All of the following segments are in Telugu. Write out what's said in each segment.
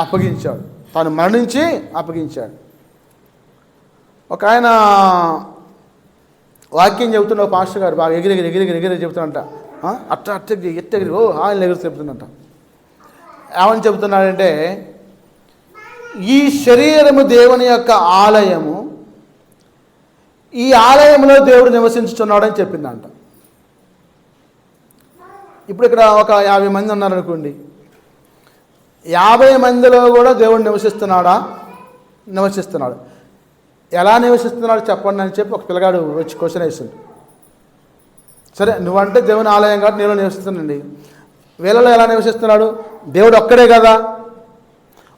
అప్పగించాడు, తాను మరణించి అప్పగించాడు. ఒక ఆయన వాక్యం చెబుతున్న పాస్టర్ గారు బాగా ఎగిరి చెబుతున్నట్ట, అట్ట ఎట్టెగిరి ఆయన ఎగిరి చెబుతున్నట్ట. ఏమని చెబుతున్నాడంటే, ఈ శరీరము దేవుని యొక్క ఆలయము, ఈ ఆలయంలో దేవుడు నివసించుతున్నాడని చెప్పిందంట. ఇప్పుడు ఇక్కడ ఒక 50 మంది ఉన్నారనుకోండి, 50 మందిలో కూడా దేవుడు నివసిస్తున్నాడా? నివసిస్తున్నాడు. ఎలా నివసిస్తున్నాడు చెప్పండి అని చెప్పి ఒక పిల్లగాడు వచ్చి క్వశ్చన్ వేసింది. సరే, నువ్వంటే దేవుని ఆలయం కాబట్టి నేను నివసిస్తున్నానండి. వీళ్ళలో ఎలా నివసిస్తున్నాడు? దేవుడు ఒక్కడే కదా,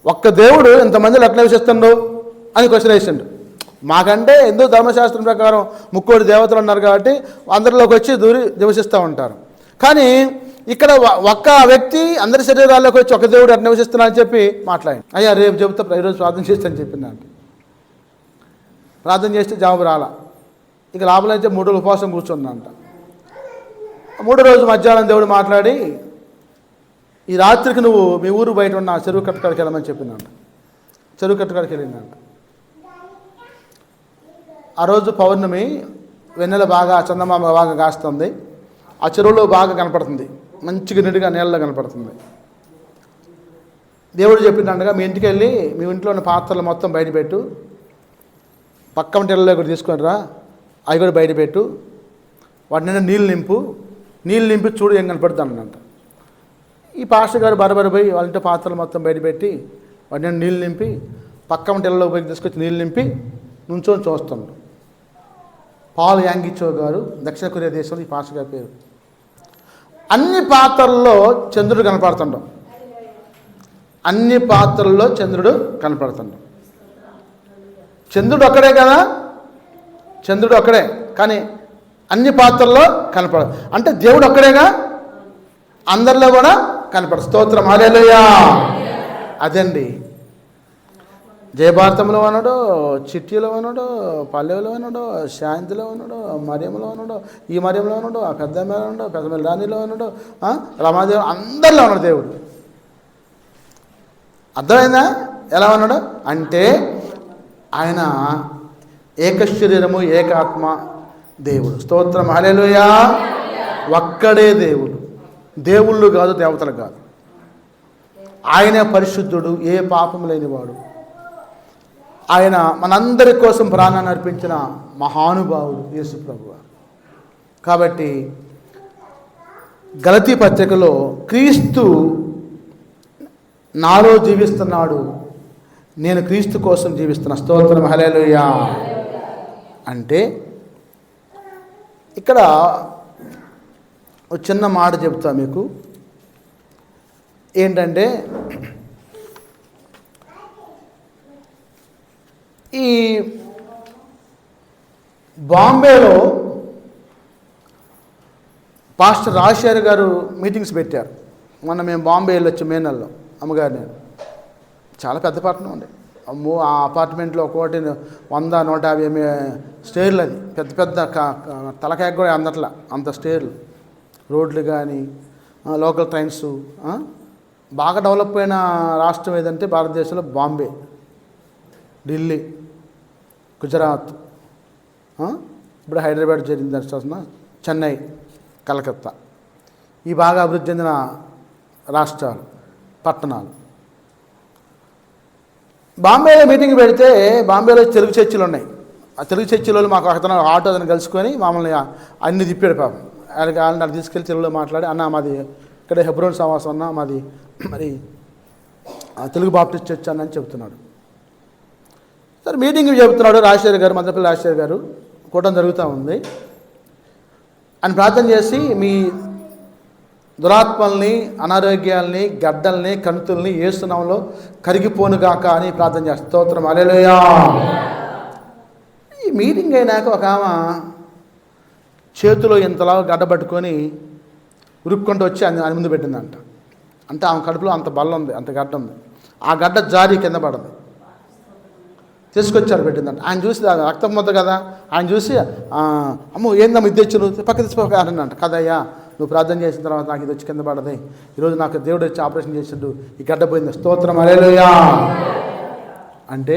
ఒక్క దేవుడు ఇంతమందిలో ఎట్లా నివసిస్తుండో అని క్వశ్చన్ వేసిండు. మాకంటే ఎందుకు ధర్మశాస్త్రం ప్రకారం 3 దేవతలు ఉన్నారు కాబట్టి అందరిలోకి వచ్చి దూరి నివసిస్తూ ఉంటారు. కానీ ఇక్కడ ఒక్క వ్యక్తి అందరి శరీరాల్లోకి వచ్చి ఒక దేవుడు ఎట్లా నివసిస్తున్నా అని చెప్పి మాట్లాడి, అయ్యా రేపు చెబుతా, ఈరోజు ప్రార్థన చేస్తాను చెప్పిందంట. ప్రార్థన చేస్తే జవాబు రాలా. ఇక లాభం అయితే 3 రోజులు ఉపవాసం కూర్చుందంట. 3వ రోజు మధ్యాహ్నం దేవుడు మాట్లాడి, ఈ రాత్రికి నువ్వు మీ ఊరు బయట ఉన్న చెరువు కట్టుకాడికి వెళ్ళమని చెప్పిందంట. చెరువు కట్టుకాడికి వెళ్ళిందంట. ఆ రోజు పౌర్ణమి, వెన్నెల బాగా, చందమామ బాగా కాస్తుంది. ఆ చెరువులో బాగా కనపడుతుంది, మంచిగా నిండుగా నీళ్ళలో కనపడుతుంది. దేవుడు చెప్పిందండగా, మీ ఇంటికి వెళ్ళి మీ ఇంట్లో ఉన్న పాత్రలు మొత్తం బయటపెట్టు, పక్క వంటల్లో కూడా తీసుకొని రా, అవి కూడా బయటపెట్టు, వాటిని నీళ్ళు నింపి చూడు ఏం కనపడుతుందంట. ఈ పాస్టర్ గారు బరబరి పోయి వాళ్ళ ఇంట్లో పాత్రలు మొత్తం బయటపెట్టి వాటిని నీళ్ళు నింపి పక్క వంటల్లో పోయి తీసుకొచ్చి నీళ్ళు నింపి నుంచొని చూస్తున్నాడు. పాల్ యాంగిచో గారు, దక్షిణ కొరియా దేశంలో ఈ పాస్టర్ గారి పేరు. అన్ని పాత్రల్లో చంద్రుడు కనపడుతుండవు, అన్ని పాత్రల్లో చంద్రుడు కనపడుతుండవు. చంద్రుడు ఒక్కడే కదా, చంద్రుడు ఒక్కడే, కానీ అన్ని పాత్రల్లో కనపడదు. అంటే దేవుడు ఒక్కడేగా, అందరిలో కూడా కనపడదు. స్తోత్రం, హల్లెలూయా. అదండి, జయభారతంలో ఉన్నాడు, చిట్టిలో ఉన్నాడు, పల్లెలో ఉన్నాడు, శాంతిలో ఉన్నాడు, మరియంలో ఉన్నాడు, ఈ మరియంలో ఉన్నాడు, ఆ పెద్దమ్మలో ఉన్నాడు, పెద్దమ్మ రాణిలో ఉన్నాడు, రమాదేవి, అందరిలో ఉన్నాడు దేవుడు. అర్థమైందా ఎలా ఉన్నాడు అంటే? ఆయన ఏక శరీరము ఏకాత్మ దేవుడు. స్తోత్రం, హల్లెలూయా. ఒక్కడే దేవుడు, దేవుళ్ళు కాదు, దేవతలు కాదు. ఆయనే పరిశుద్ధుడు, ఏ పాపం లేనివాడు. ఆయన మనందరి కోసం ప్రాణాన్ని అర్పించిన మహానుభావుడు యేసు ప్రభువు. కాబట్టి గలతీ పత్రికలో క్రీస్తు నాలో జీవిస్తున్నాడు, నేను క్రీస్తు కోసం జీవిస్తున్నా. స్తోత్రం, హల్లెలూయా. అంటే ఇక్కడ ఒక చిన్న మాట చెప్తా మీకు. ఏంటంటే, ఈ బాంబేలో పాస్టర్ రాజశేఖర్ గారు మీటింగ్స్ పెట్టారు. మొన్న మేము బాంబే వెళ్ళొచ్చు, మే నెలలో, అమ్మగారు నేను. చాలా పెద్ద పట్టణం ఉంది. అమ్మో, ఆ అపార్ట్మెంట్లో ఒక్కోటి 100-150 స్టేర్లు. అది పెద్ద పెద్ద తలకాయ కూడా అందట్లా, అంత స్టేర్లు. రోడ్లు కానీ లోకల్ ట్రైన్స్. బాగా డెవలప్ అయిన రాష్ట్రం ఏదంటే భారతదేశంలో బాంబే, ఢిల్లీ, గుజరాత్, ఇప్పుడు హైదరాబాద్ జరిగింది దర్శన, చెన్నై, కలకత్తా. ఈ బాగా అభివృద్ధి చెందిన రాష్ట్రాలు, పట్టణాలు. బాంబేలో మీటింగ్ పెడితే, బాంబేలో తెలుగు చర్చిలు ఉన్నాయి. ఆ తెలుగు చర్చిలో మాకు అతను ఆటో అతను కలుసుకొని మమ్మల్ని అన్ని తిప్పాడు పాపం. వాళ్ళని తీసుకెళ్ళి తెలుగులో మాట్లాడి, అన్న మాది ఇక్కడ హెబ్రోన్ సమాసం అన్న, మాది మరి తెలుగు బాప్టిస్ట్ చర్చ్ అని చెప్తున్నాడు. సరే, మీటింగ్ చెబుతున్నాడు రాజశేఖర్ గారు, మధ్యపల్లి రాజశేఖర్ గారు. కూటమి జరుగుతూ ఉంది. అని ప్రార్థన చేసి, మీ దురాత్మల్ని, అనారోగ్యాల్ని, గడ్డల్ని, కణుతుల్ని యేసు నామములో కరిగిపోనుగాక అని ప్రార్థన చేస్తారు. స్తోత్రం, హల్లెలూయా. ఈ మీటింగ్ అయినాక ఒక ఆమె చేతిలో ఇంతలా గడ్డ పట్టుకొని ఉరుక్కుంటూ వచ్చి ఆయన ముందు పెట్టిందంట. అంటే ఆమె కడుపులో అంత బల్ల ఉంది, అంత గడ్డ ఉంది. ఆ గడ్డ జారి కింద పడదు. తీసుకొచ్చారు, పెట్టిందంట. ఆయన చూసి, రక్తం ముద్ద కదా, ఆయన చూసి, అమ్మో ఏందమ్మా ఇది తెచ్చు, నువ్వు పక్క తెచ్చిపోక అనంట. కదయ్యా, నువ్వు ప్రార్థన చేసిన తర్వాత నాకు ఇది వచ్చి కింద పడది, ఈరోజు నాకు దేవుడు వచ్చి ఆపరేషన్ చేసిండు, ఈ గడ్డ పోయింది, స్తోత్రం హల్లెలూయా అంటే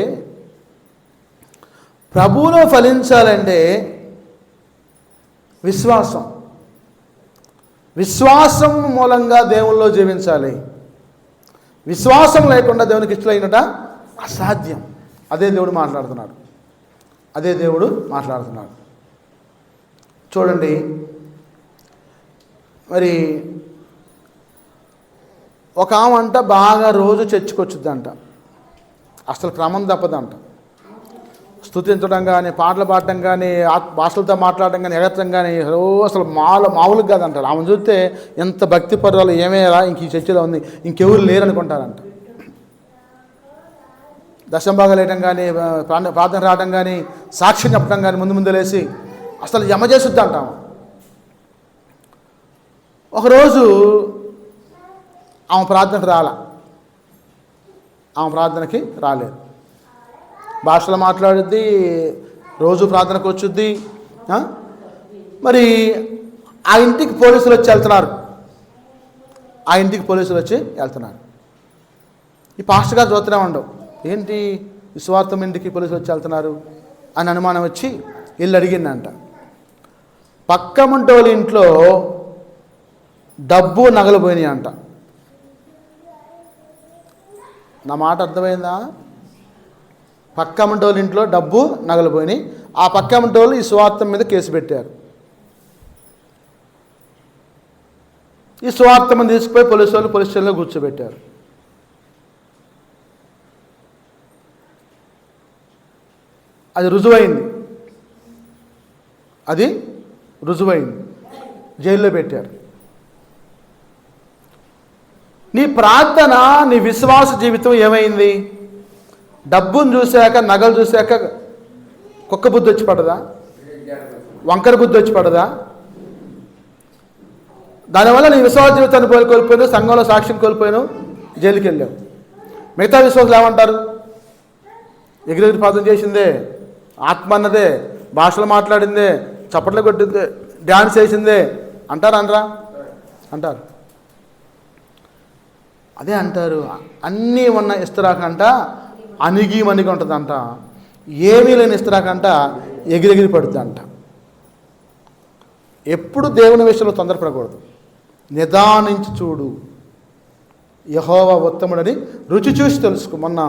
ప్రభువులో ఫలించాలంటే విశ్వాసం మూలంగా దేవుల్లో జీవించాలి. విశ్వాసం లేకుండా దేవునికి ఇష్టమైనట అసాధ్యం. అదే దేవుడు మాట్లాడుతున్నాడు. చూడండి, మరి ఒక ఆమె అంట బాగా రోజు చర్చికొచ్చుద్దంట, అసలు క్రమం తప్పదంట. స్తుతించడం కానీ, పాటలు పాడటం కానీ, భాషలతో మాట్లాడటం కానీ, ఎగరటం కానీ అసలు మామూలుగా కాదంటారు. ఆమెను చూస్తే ఎంత భక్తి పర్వాలు, ఏమేరా ఇంక ఈ చర్చిలో ఉంది, ఇంకెవరు లేరనుకుంటారంట. దశంభాగాలు వేయటం కానీ, ప్రార్థన రావడం కానీ, సాక్షి చెప్పడం కానీ, ముందు లేసి అసలు యమ చేసుద్ది అంటాము. ఒకరోజు ఆమె ప్రార్థనకి రాలేదు. భాషలో మాట్లాడుద్ది, రోజు ప్రార్థనకు వచ్చుద్ది. మరి ఆ ఇంటికి పోలీసులు వచ్చి వెళ్తున్నారు. ఈ పాస్టర్ గారు చూస్తూనే ఉండవు, ఏంటి విశ్వార్థం ఇంటికి పోలీసులు వచ్చి వెళ్తున్నారు అని అనుమానం వచ్చి వీళ్ళు అడిగిందంట. పక్క ముంటోళ్ళ ఇంట్లో డబ్బు నగలు పోయినాయి అంట. నా మాట అర్థమైందా? పక్క ముంటోళ్ళ ఇంట్లో డబ్బు నగలు పోయినాయి. ఆ పక్క ముంటోళ్ళు ఈ సువార్థం మీద కేసు పెట్టారు. ఈ సువార్థం తీసుకుపోయి పోలీసు స్టేషన్లో కూర్చోబెట్టారు. అది రుజువైంది, జైల్లో పెట్టారు. నీ ప్రార్థన, నీ విశ్వాస జీవితం ఏమైంది? డబ్బును చూశాక, నగలు చూశాక కుక్క బుద్ధి వచ్చి పడదా? వంకర బుద్ధి వచ్చి పడదా? దానివల్ల నీ విశ్వాస జీవితాన్ని కోల్పోయాను, సంఘంలో సాక్ష్యం కోల్పోయాను, జైలుకి వెళ్ళావు. మిగతా విశ్వాసులు ఏమంటారు? ఎగిరెగిరి ప్రార్థన చేసిందే, ఆత్మ అన్నదే, భాషలు మాట్లాడిందే, చప్పట్లు కొట్టిందే, డ్యాన్స్ చేసిందే అంటారు. అదే అంటారు. అన్నీ ఉన్న ఇస్తరాకంట అణిగి మణిగి ఉంటుందంట. ఏమీ లేని ఇస్తరాకంట ఎగిరెగిరి పడుతుందంట. ఎప్పుడు దేవుని విషయంలో తొందరపడకూడదు. నిదానించి చూడు, యెహోవా ఉత్తముడని రుచి చూసి తెలుసుకో. మొన్న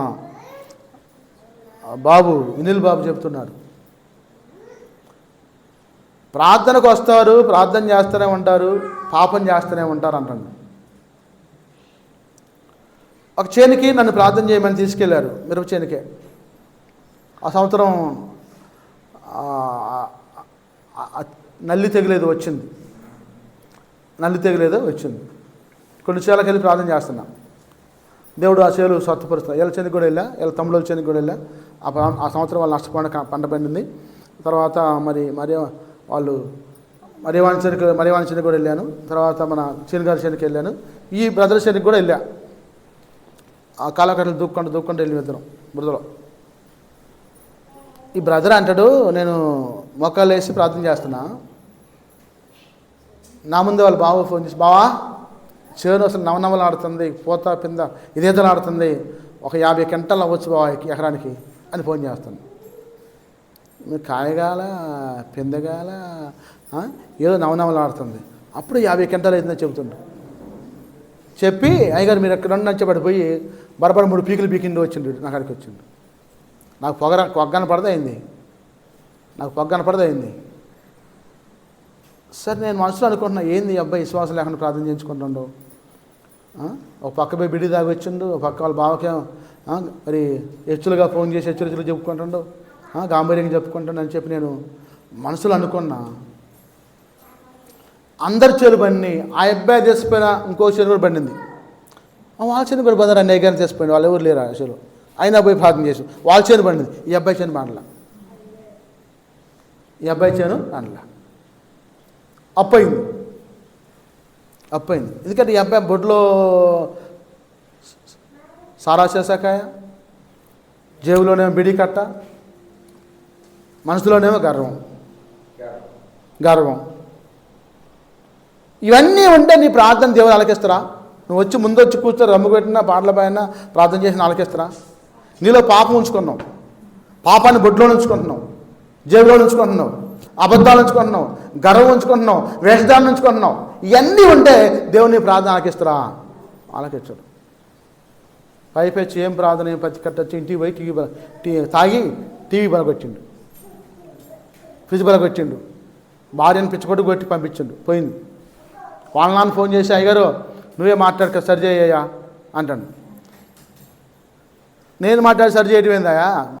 వినిల్ బాబు చెప్తున్నాడు, ప్రార్థనకు వస్తారు, ప్రార్థన చేస్తూనే ఉంటారు, పాపం చేస్తూనే ఉంటారు అంటాడు. ఒక చేనికి నన్ను ప్రార్థన చేయమని తీసుకెళ్లారు, మిరప చేనికే. ఆ సంవత్సరం నల్లి తెగలేదు వచ్చింది. కొన్ని చేలకు వెళ్ళి ప్రార్థన చేస్తున్నాం. దేవుడు ఆ చేలు స్వస్థపరుస్తున్నాడు. వీళ్ళ చేనికి కూడా వెళ్ళా, వీళ్ళ తమ్ముళ్ళ చేనికి కూడా వెళ్ళా. ఆ సంవత్సరం వాళ్ళు నష్టపోయిన పంట పండింది. తర్వాత మరియవాణి చేనికి కూడా వెళ్ళాను. తర్వాత మన చేనుగారి చేనికి వెళ్ళాను. ఈ బ్రదర్ చేనికి కూడా వెళ్ళా. ఆ కాలకట్టలు దూక్కుంటూ వెళ్ళి ఇద్దరం బురదలో. ఈ బ్రదర్ అంటాడు, నేను మొక్కలు వేసి ప్రార్థన చేస్తున్నా. నా ముందు వాళ్ళు బావ ఫోన్ చేసి, బావా చేను అసలు నవనవలు ఆడుతుంది, పూత పింద ఇదేదలు ఆడుతుంది, ఒక 50 క్వింటాలు అవ్వచ్చు బావా ఎకరానికి అని ఫోన్ చేస్తాను. మీరు కాయగాల పిందగాల ఏదో నవనవలు ఆడుతుంది. అప్పుడు 50 క్వింటాలు అవుతుందని చెబుతుండ్రు. చెప్పి అయ్యగారు మీరు ఎక్కడ నచ్చబడిపోయి బరబర 3 పీకులు పీకిండి వచ్చిండు. నా కాడికి వచ్చిండు. నాకు పొగ్గన పడదయింది. సరే నేను మనసులో అనుకుంటున్నా, ఏంది ఈ అబ్బాయి విశ్వాసం లేకుండా ప్రార్థన చేయించుకుంటుండో. ఒక పక్క పోయి బిడి దాగి వచ్చిండు, ఒక పక్క వాళ్ళ బావకేం మరి హెచ్చులుగా ఫోన్ చేసి హెచ్చులు చెప్పుకుంటుండో, గాంభీర్యంగా చెప్పుకుంటుండో అని చెప్పి నేను మనసులో అనుకున్నా. అందరి చేలు బండి, ఆ అబ్బాయి చేసిపోయిన ఇంకో చేను కూడా బండింది. వాళ్ళ చేను కూడా బదర్ అన్ని ఎగారిని చేసిపోయింది, వాళ్ళు ఎవరు లేరు ఆ చేలు. అయినా పోయి ప్రార్థన చేసి వాళ్ళ చేను బండింది, ఈ అబ్బాయి చేను బండలా. అప్పయింది. ఎందుకంటే ఈ అబ్బాయి బొడ్లో సారా చేశాకాయ, జేబులోనేమో బిడి కట్ట, మనసులోనేమో గర్వం. ఇవన్నీ ఉంటే నీ ప్రార్థన దేవుడు ఆలకిస్తారా? నువ్వు వచ్చి ముందు వచ్చి కూర్చొని రమ్ము పెట్టినా పాటల పైన ప్రార్థన చేసిన ఆలకిస్తారా? నీలో పాపం ఉంచుకున్నావు, పాపాన్ని బొడ్లో ఉంచుకుంటున్నావు, జేబులో ఉంచుకుంటున్నావు, అబద్ధాలు ఉంచుకుంటున్నావు, గర్వం ఉంచుకుంటున్నావు, వేషధారణ ఉంచుకుంటున్నావు. ఇవన్నీ ఉంటే దేవుని ప్రార్థన ఆలకిస్తారా? ఆలకించడు. పైపెచ్చి ఏం ప్రార్థన ఏం పచ్చి కట్టొచ్చి ఇంటికి పోయి తాగి టీవీ బలగొచ్చిండు, ఫ్రిడ్జ్ బలగొచ్చిండు, భార్యను పిచ్చకొట్టు కొట్టి పంపించిండు, పోయింది. వాళ్ళ నాన్న ఫోన్ చేసి అయ్యగారు నువ్వే మాట్లాడుక సరి చేయ్యా అంటాడు. నేను మాట్లాడి సరి చేయడం ఏందయ్యా?